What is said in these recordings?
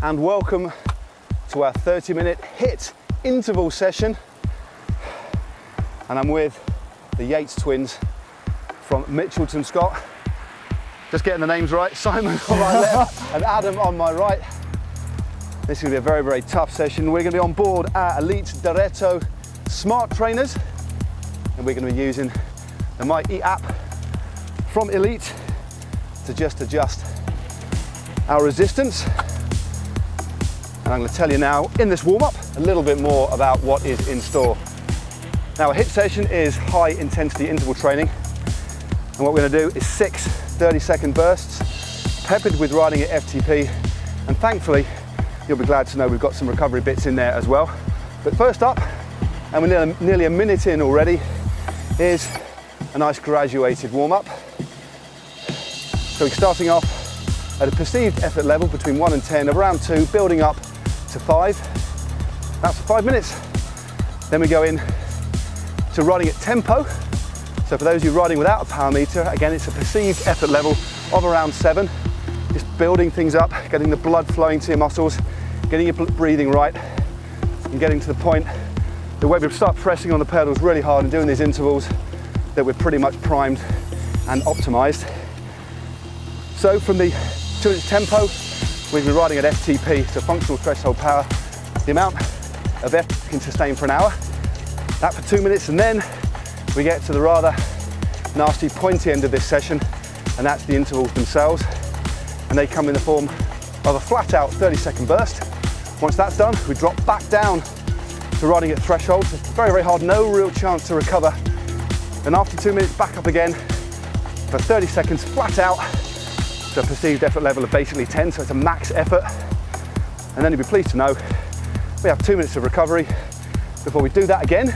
and welcome to our 30-minute HIIT interval session. And I'm with the Yates twins from Mitchelton, Scott. Just getting the names right, Simon on my left and Adam on my right. This is going to be a very, very tough session. We're going to be on board our Elite Diretto smart trainers, and we're going to be using the HIIT app from Elite to just adjust our resistance. And I'm going to tell you now in this warm-up a little bit more about what is in store. Now, a HIIT session is high intensity interval training, and what we're going to do is 6 30-second bursts peppered with riding at FTP, and thankfully you'll be glad to know we've got some recovery bits in there as well. But first up, and we're nearly a minute in already, is a nice graduated warm-up. So we're starting off at a perceived effort level between 1 and 10 of around 2, building up to 5. That's for 5 minutes. Then we go in to riding at tempo. So for those of you riding without a power meter, again, it's a perceived effort level of around 7. Just building things up, getting the blood flowing to your muscles, getting your breathing right, and getting to the point that when we start pressing on the pedals really hard and doing these intervals, that we're pretty much primed and optimized. So from the 2 minutes tempo, we'll be riding at FTP, so functional threshold power, the amount of effort you can sustain for an hour. That for 2 minutes, and then we get to the rather nasty pointy end of this session, and that's the intervals themselves. And they come in the form of a flat out 30-second burst. Once that's done, we drop back down to riding at threshold. It's very, very hard, no real chance to recover. And after 2 minutes, back up again for 30 seconds flat out. So a perceived effort level of basically 10, so it's a max effort. And then you'll be pleased to know we have 2 minutes of recovery before we do that again,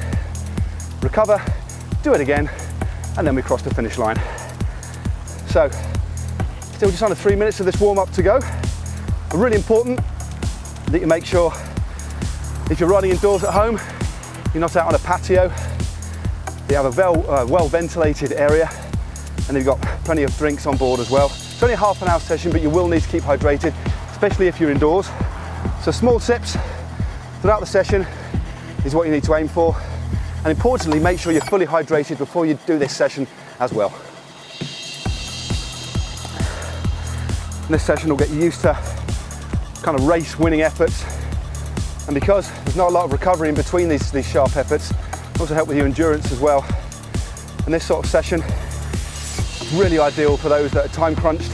recover, do it again, and then we cross the finish line. So, still just under 3 minutes of this warm-up to go. Really important that you make sure, if you're riding indoors at home, you're not out on a patio, you have a well-ventilated area, and you've got plenty of drinks on board as well. It's only a half an hour session, but you will need to keep hydrated, especially if you're indoors. So small sips throughout the session is what you need to aim for. And importantly, make sure you're fully hydrated before you do this session as well. And this session will get you used to kind of race winning efforts. And because there's not a lot of recovery in between these sharp efforts, it'll also help with your endurance as well. And this sort of session is really ideal for those that are time crunched.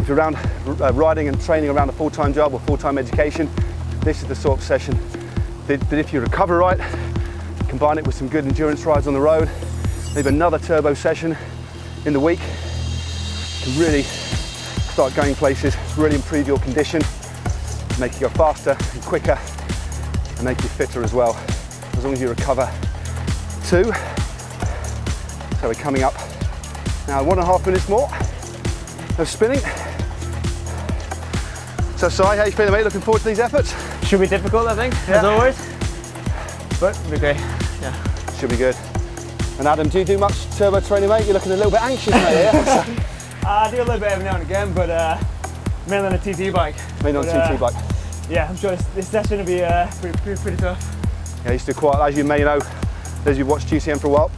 If you're around riding and training around a full-time job or full-time education, this is the sort of session that if you recover right, combine it with some good endurance rides on the road, maybe another turbo session in the week, you can really start going places, really improve your condition, make you go faster and quicker, and make you fitter as well, as long as you recover too. So we're coming up now 1.5 minutes more of spinning. So Si, how you feeling, mate? Looking forward to these efforts? Should be difficult, I think, as always, but it'll be great, yeah. Should be good. And Adam, do you do much turbo training, mate? You're looking a little bit anxious, mate, yeah? I do a little bit every now and again, but mainly on a TT bike. Mainly on a TT bike. Yeah, I'm sure this session will be pretty tough. Yeah, I used to quite, as you may know, those who've watched GCM for a while,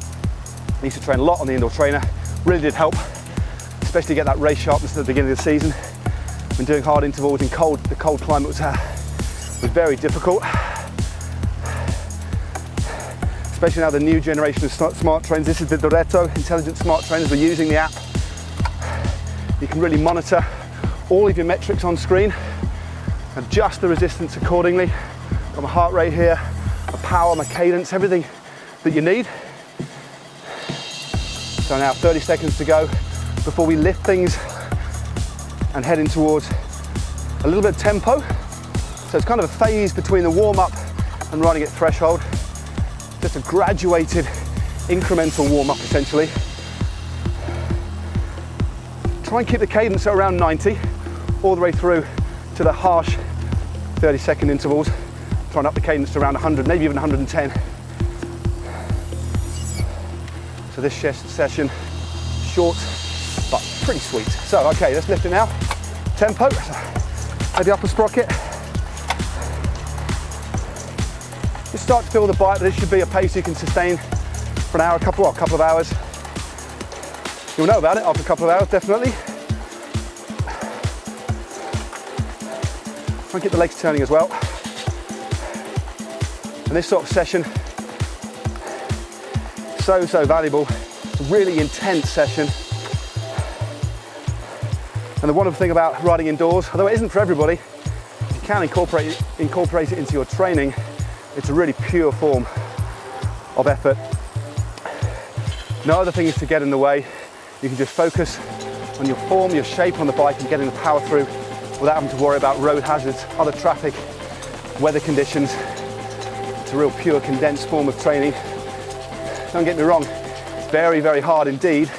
I used to train a lot on the indoor trainer. Really did help, especially get that race sharpness at the beginning of the season. When doing hard intervals in the cold climate was very difficult. Especially now the new generation of smart trainers. This is the Diretto intelligent smart trainers. We're using the app. You can really monitor all of your metrics on screen, adjust the resistance accordingly. Got my heart rate here, my power, my cadence, everything that you need. So now 30 seconds to go before we lift things and heading towards a little bit of tempo. So it's kind of a phase between the warm-up and riding at threshold. Just a graduated incremental warm-up essentially. Try and keep the cadence at around 90 all the way through to the harsh 30-second intervals. Try and up the cadence to around 100, maybe even 110. So this session, short but pretty sweet. So okay, let's lift it now. Tempo, maybe upper sprocket. Just start to feel the bite, but this should be a pace you can sustain for an hour, a couple of hours. You'll know about it after a couple of hours, definitely. Try and keep the legs turning as well. And this sort of session, so valuable. It's a really intense session. And the wonderful thing about riding indoors, although it isn't for everybody, if you can incorporate it into your training, it's a really pure form of effort. No other thing is to get in the way. You can just focus on your form, your shape on the bike and getting the power through without having to worry about road hazards, other traffic, weather conditions. It's a real pure condensed form of training. Don't get me wrong, it's very, very hard indeed.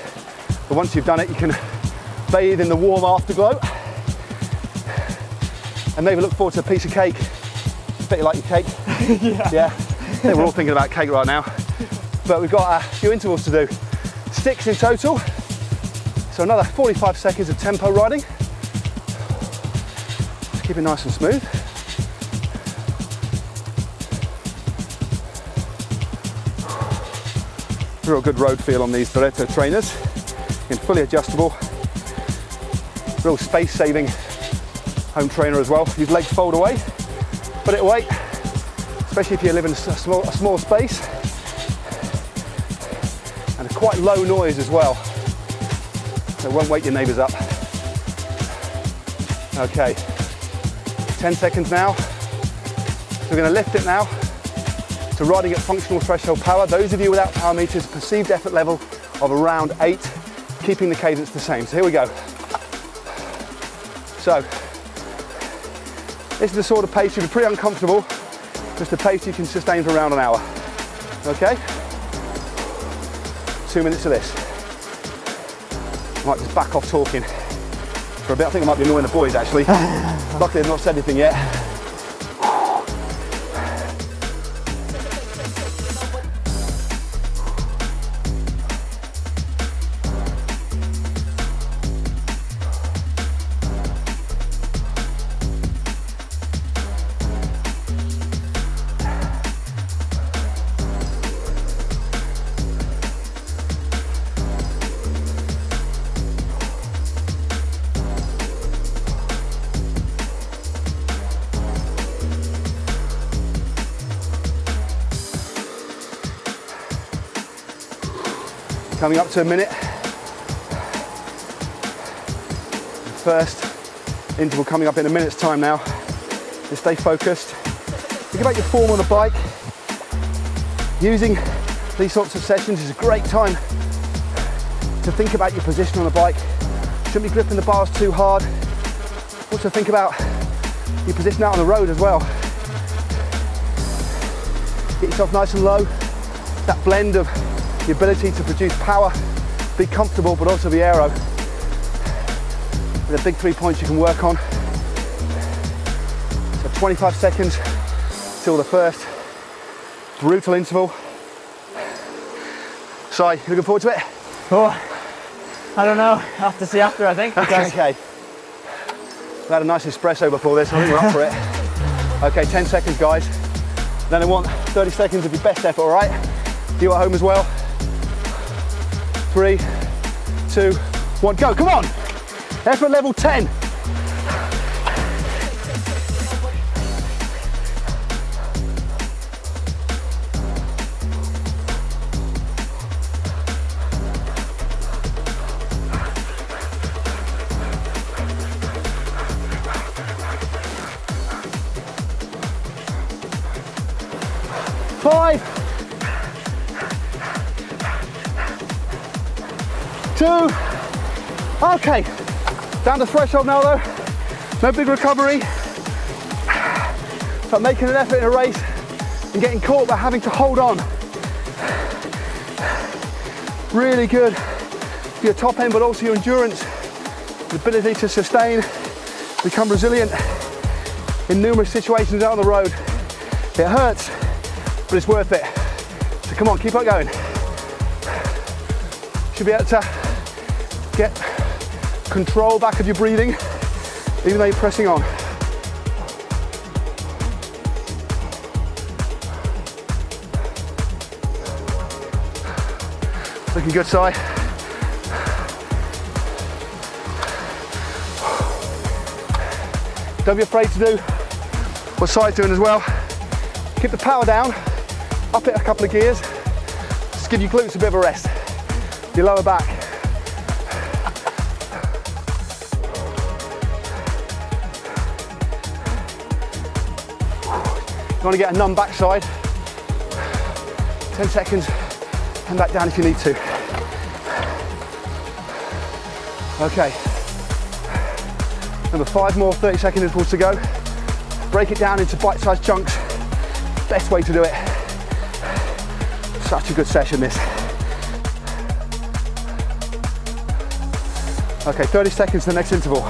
But once you've done it, you can bathe in the warm afterglow and maybe look forward to a piece of cake. Bet you like your cake. Yeah. I think we're all thinking about cake right now. But we've got a few intervals to do. 6 in total. So another 45 seconds of tempo riding. Just keep it nice and smooth. Real good road feel on these Barretto trainers. Again, fully adjustable. Real space saving home trainer as well. These legs fold away, put it away, especially if you live in a small space. And a quite low noise as well. So it won't wake your neighbours up. Okay, 10 seconds now. So we're going to lift it now to riding at functional threshold power. Those of you without power meters, perceived effort level of around 8, keeping the cadence the same. So here we go. So, this is the sort of pace you'll be pretty uncomfortable, just the pace you can sustain for around an hour. Okay? 2 minutes of this. I might just back off talking for a bit. I think I might be annoying the boys actually. Luckily I've not said anything yet. Coming up to a minute. First interval coming up in a minute's time now. Just stay focused. Think about your form on the bike. Using these sorts of sessions is a great time to think about your position on the bike. Shouldn't be gripping the bars too hard. Also think about your position out on the road as well. Get yourself nice and low. That blend of the ability to produce power, be comfortable, but also be aero. The big 3 points you can work on. So 25 seconds till the first brutal interval. Si, you looking forward to it? Oh, I don't know. I'll have to see after, I think. Okay. We had a nice espresso before this. I think we're up for it. Okay, 10 seconds, guys. Then I want 30 seconds of your best effort, all right? You at home as well. 3, 2, 1, go, come on! Effort level 10. Five, 2, okay, down to threshold now though, no big recovery, but making an effort in a race and getting caught by having to hold on. Really good for your top end, but also your endurance, the ability to sustain, become resilient in numerous situations out on the road. It hurts, but it's worth it. So come on, keep on going. Should be able to get control back of your breathing, even though you're pressing on. Looking good, Si. Don't be afraid to do what Si's doing as well. Keep the power down, up it a couple of gears. Just give your glutes a bit of a rest. Your lower back. You want to get a numb backside. 10 seconds, and back down if you need to. Okay. Remember, 5 more 30-second intervals to go. Break it down into bite-sized chunks. Best way to do it. Such a good session, this. Okay, 30 seconds to the next interval.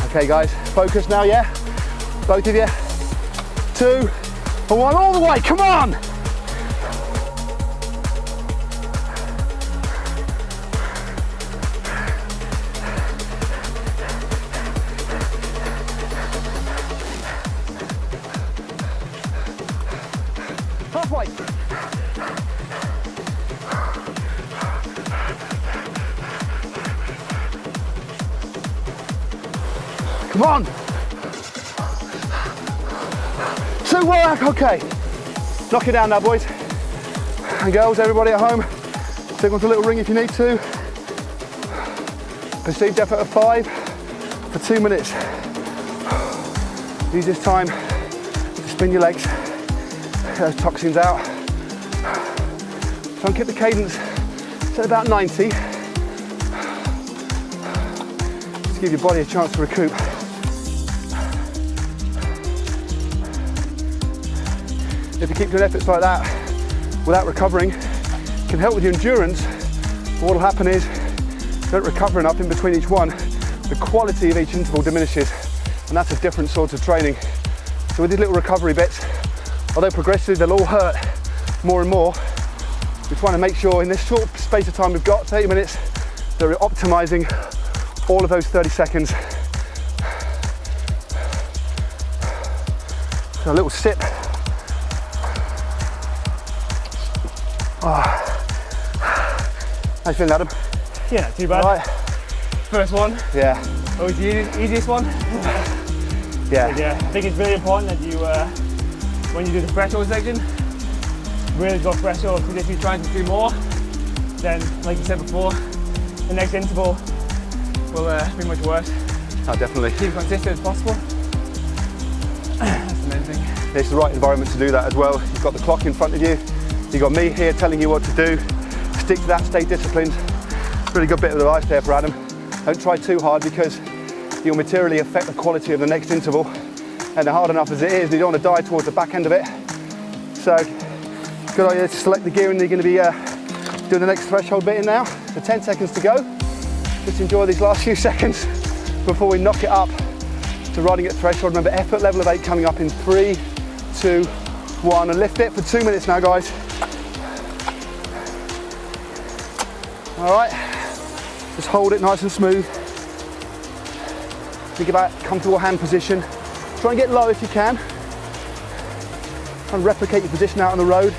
Okay guys, focus now, yeah? Both of you. 2 and 1, all the way, come on! Halfway. Come on! 2 work, okay. Knock it down now, boys. And girls, everybody at home, take on to a little ring if you need to. Perceived effort of 5 for 2 minutes. Use this time to spin your legs, get those toxins out. Try and keep the cadence at about 90. Just give your body a chance to recoup. If you keep doing efforts like that without recovering, it can help with your endurance. But what will happen is, if you don't recover enough in between each one, the quality of each interval diminishes, and that's a different sort of training. So with these little recovery bits, although progressively they'll all hurt more and more, we're trying to make sure in this short space of time we've got, 30 minutes, that we're optimizing all of those 30 seconds. So a little sip. Oh. How you feeling, Adam? Yeah, not too bad. All right. First one. Yeah. Always the easiest one. Yeah. Yeah. I think it's really important that you, when you do the threshold section, really go threshold, because if you're trying to do more, then, like you said before, the next interval will be much worse. Oh, definitely. Keep consistent as possible. That's the main thing. It's the right environment to do that as well. You've got the clock in front of you. You've got me here telling you what to do. Stick to that, stay disciplined. Really good bit of advice there for Adam. Don't try too hard, because you'll materially affect the quality of the next interval. And hard enough as it is, you don't want to die towards the back end of it. So, good idea to select the gear and you're going to be doing the next threshold bit in now. So 10 seconds to go. Just enjoy these last few seconds before we knock it up to riding at threshold. Remember, effort level of 8 coming up in 3, 2, 1, and lift it for 2 minutes now, guys. All right, just hold it nice and smooth. Think about comfortable hand position. Try and get low if you can. Try and replicate your position out on the road.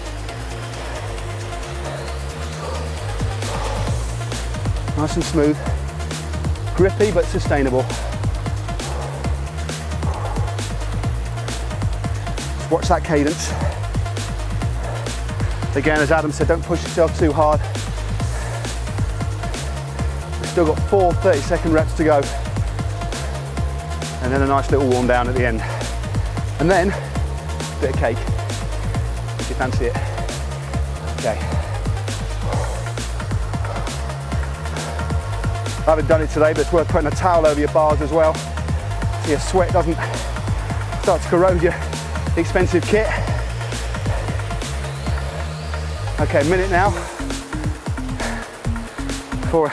Nice and smooth. Grippy but sustainable. Just watch that cadence. Again, as Adam said, don't push yourself too hard. Still got 4 30-second reps to go. And then a nice little warm down at the end. And then, a bit of cake, if you fancy it. Okay. I haven't done it today, but it's worth putting a towel over your bars as well, so your sweat doesn't start to corrode your expensive kit. Okay, a minute now for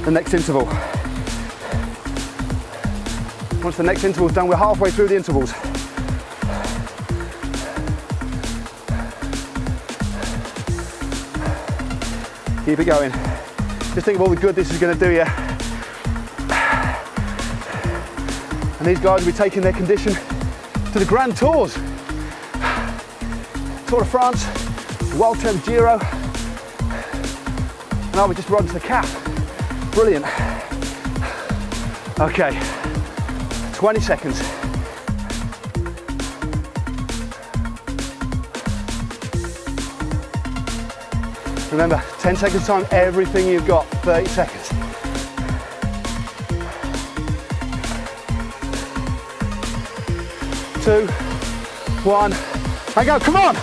the next interval. Once the next interval's done, we're halfway through the intervals. Keep it going. Just think of all the good this is going to do you. And these guys will be taking their condition to the Grand Tours. Tour de France, World Term Giro, and I'll be just run to the cap. Brilliant. Okay, 20 seconds. Remember, 10 seconds time, everything you've got, 30 seconds. Two, one, and go, come on!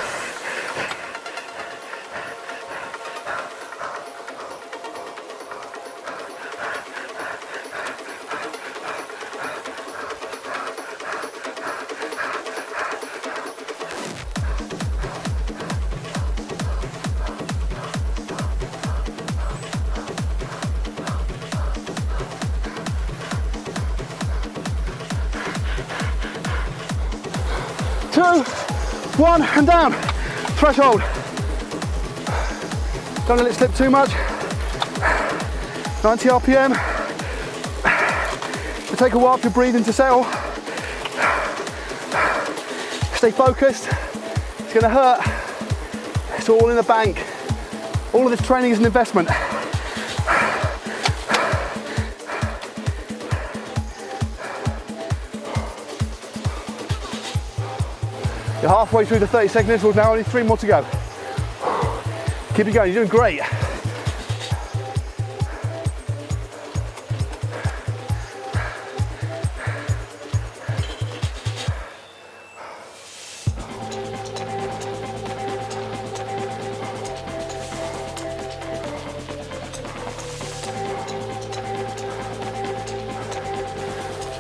Two, one, and down. Threshold. Don't let it slip too much. 90 RPM. It'll take a while for your breathing to settle. Stay focused. It's gonna hurt. It's all in the bank. All of this training is an investment. You're halfway through the 30-second intervals now, only 3 more to go. Keep it going, you're doing great.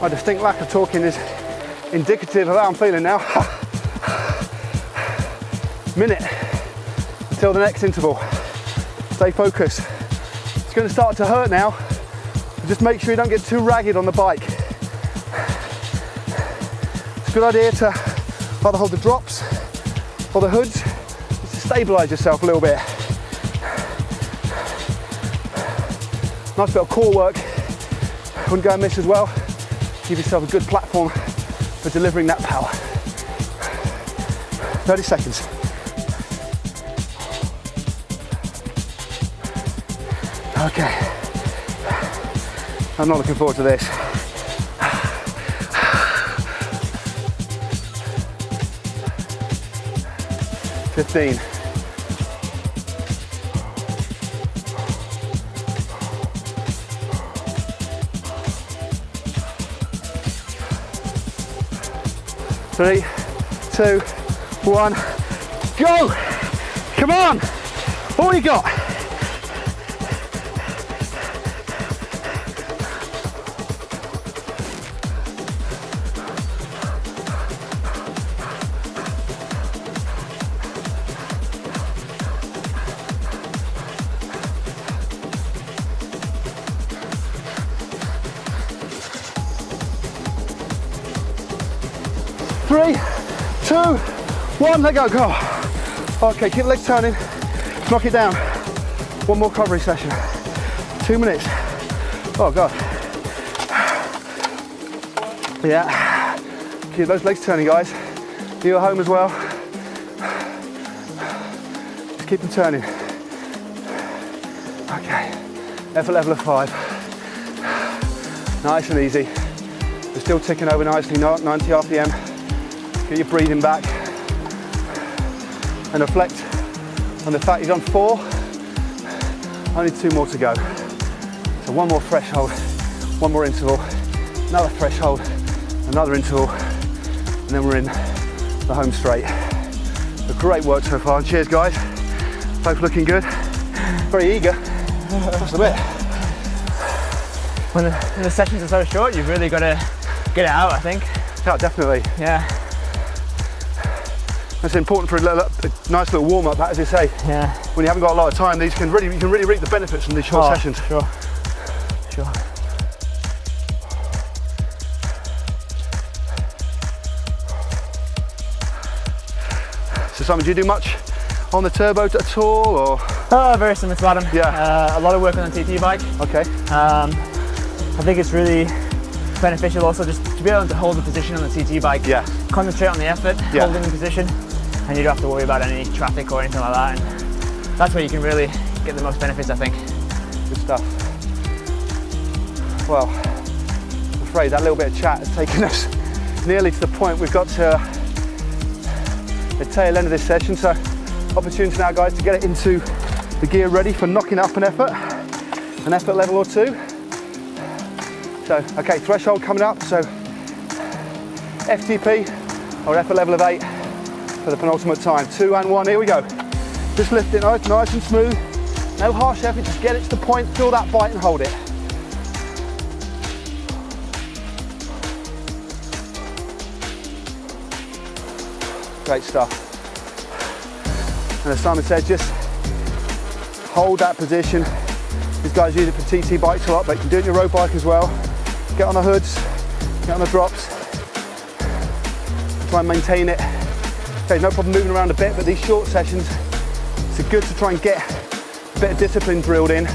My distinct lack of talking is indicative of how I'm feeling now. Minute until the next interval. Stay focused. It's going to start to hurt now, but just make sure you don't get too ragged on the bike. It's a good idea to either hold the drops or the hoods just to stabilise yourself a little bit. Nice bit of core work. Wouldn't go amiss as well. Give yourself a good platform for delivering that power. 30 seconds. Okay, I'm not looking forward to this. 15. 3, 2, 1, go! Come on! All you got! Three, two, one, let go, go. Okay, keep the legs turning, knock it down. One more recovery session. 2 minutes. Oh God. Yeah, keep those legs turning, guys. You at home as well. Just keep them turning. Okay, effort level of 5. Nice and easy. We're still ticking over nicely, 90 RPM. Get your breathing back and reflect on the fact you've done 4, only 2 more to go. So one more threshold, one more interval, another threshold, another interval, and then we're in the home straight. So great work so far, and cheers guys. Both looking good, very eager. That's a bit. When the sessions are so short, you've really got to get it out, I think. Yeah, definitely. Yeah. It's important for a nice little warm-up, as you say. Yeah. When you haven't got a lot of time, you can really reap the benefits from these short sessions. Sure. Sure. Simon, do you do much on the turbo at all, or? Very similar to Adam. Yeah. A lot of work on the TT bike. Okay. I think it's really beneficial also just to be able to hold the position on the TT bike. Yeah. Concentrate on the effort, Yeah. holding the position, and you don't have to worry about any traffic or anything like that. And that's where you can really get the most benefits, I think. Good stuff. Well, I'm afraid that little bit of chat has taken us nearly to the point we've got to the tail end of this session. So, opportunity now, guys, to get it into the gear ready for knocking up an effort level or two. So, okay, threshold coming up. So, FTP or effort level of 8 for the penultimate time. 2 and 1. Here we go. Just lift it nice and smooth. No harsh effort. Just get it to the point. Feel that bite and hold it. Great stuff. And as Simon said, just hold that position. These guys use it for TT bikes a lot, but you can do it in your road bike as well. Get on the hoods, get on the drops, try and maintain it. Okay, no problem moving around a bit, but these short sessions, it's good to try and get a bit of discipline drilled in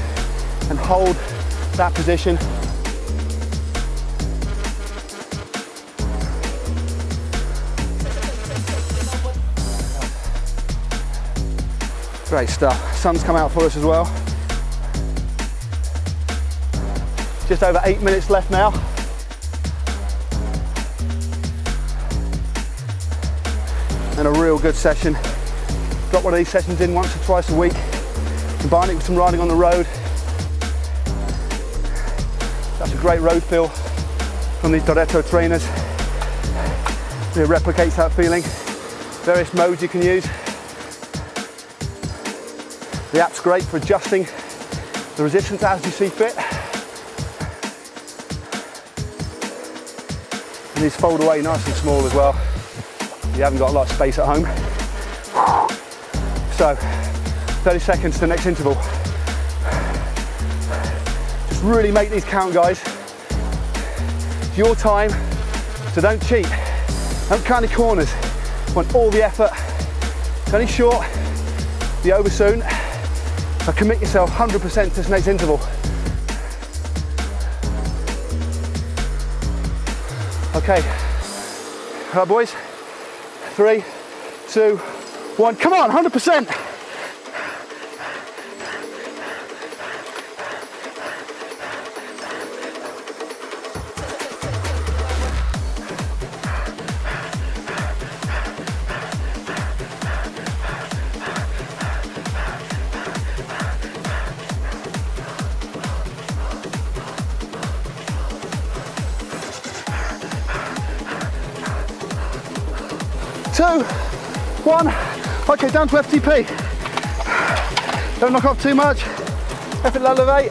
and hold that position. Great stuff. Sun's come out for us as well. Just over 8 minutes left now. And a real good session. Drop one of these sessions in once or twice a week. Combine it with some riding on the road. That's a great road feel from these Doretto trainers. It replicates that feeling. Various modes you can use. The app's great for adjusting the resistance as you see fit. And these fold away nice and small as well. You haven't got a lot of space at home. So, 30 seconds to the next interval. Just really make these count, guys. It's your time, so don't cheat. Don't cut any corners. You want all the effort. It's only short, be over soon. So commit yourself 100% to this next interval. Okay, all right boys, 3, 2, 1, come on, 100%. Two, 1, okay, down to FTP. Don't knock off too much. Effort level of 8.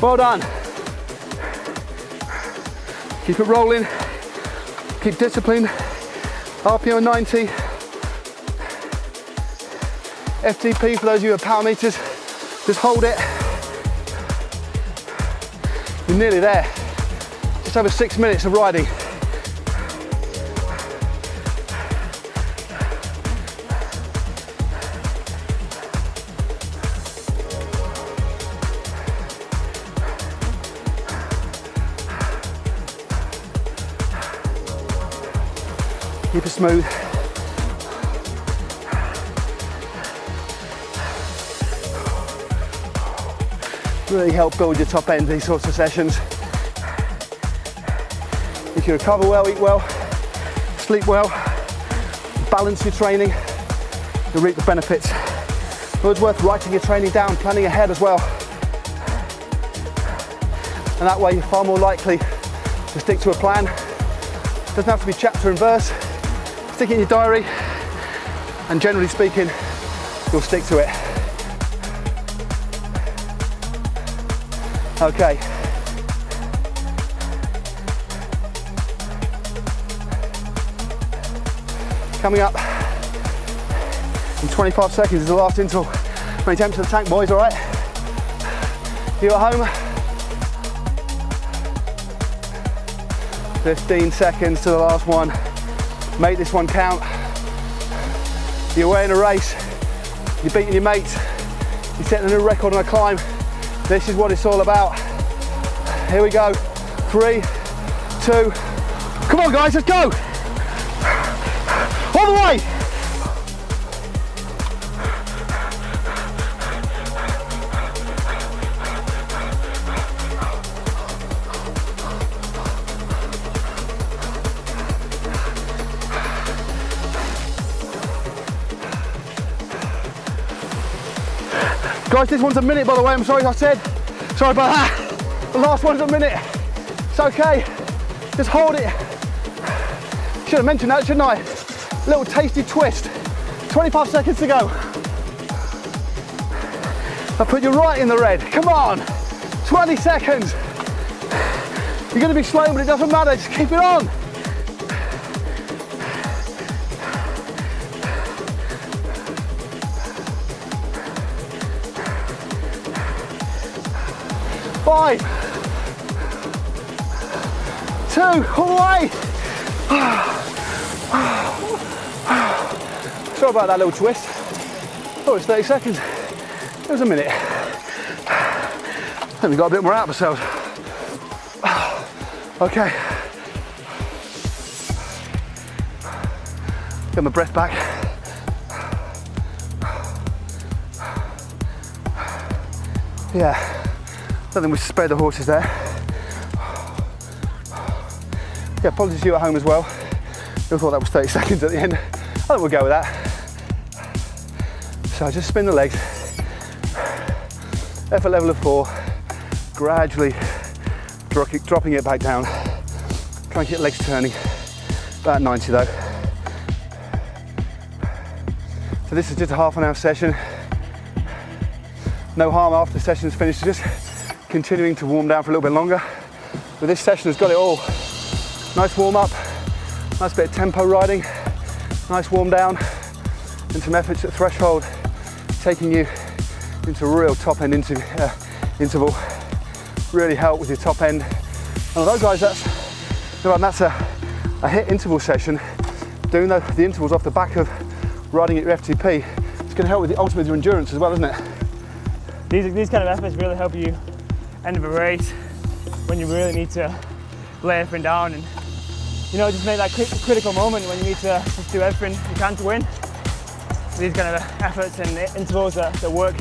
Well done. Keep it rolling. Keep discipline. RPM 90. FTP for those of you who have power meters. Just hold it. You're nearly there. Just over 6 minutes of riding. Keep it smooth. Really help build your top end, these sorts of sessions. If you recover well, eat well, sleep well, balance your training, you'll reap the benefits. But it's worth writing your training down, planning ahead as well. And that way you're far more likely to stick to a plan. It doesn't have to be chapter and verse. Stick it in your diary, and generally speaking, you'll stick to it. Okay. Coming up in 25 seconds is the last interval. Many attempts to the tank, boys, all right? You at home? 15 seconds to the last one. Make this one count. You're away in a race. You're beating your mates. You're setting a new record on a climb. This is what it's all about. Here we go. 3, 2. Come on, guys, let's go. All the way. Guys, this one's a minute, by the way. I'm sorry I said. Sorry about that. The last one's a minute. It's okay. Just hold it. Should have mentioned that, shouldn't I? Little tasty twist. 25 seconds to go. I put you right in the red. Come on. 20 seconds. You're going to be slow, but it doesn't matter. Just keep it on. Five, 2, all the way. Sorry about that little twist. Oh, it's 30 seconds. It was a minute. I think we got a bit more out of ourselves. Okay. Get my breath back. Yeah. I think we spared the horses there. Yeah, apologies to you at home as well. You thought that was 30 seconds at the end. I think we'll go with that. So just spin the legs. Effort level of 4. Gradually dropping it back down. Try and get legs turning. About 90 though. So this is just a half an hour session. No harm after the session's finished, just continuing to warm down for a little bit longer. But this session has got it all. Nice warm up, nice bit of tempo riding, nice warm down, and some efforts at threshold, taking you into real top end interval. Really help with your top end. And although guys, that's a HIIT interval session, doing the intervals off the back of riding at your FTP, it's going to help with ultimately your endurance as well, isn't it? These kind of efforts really help you end of a race when you really need to lay everything down and, you know, just make that critical moment when you need to just do everything you can to win. These kind of efforts and intervals that work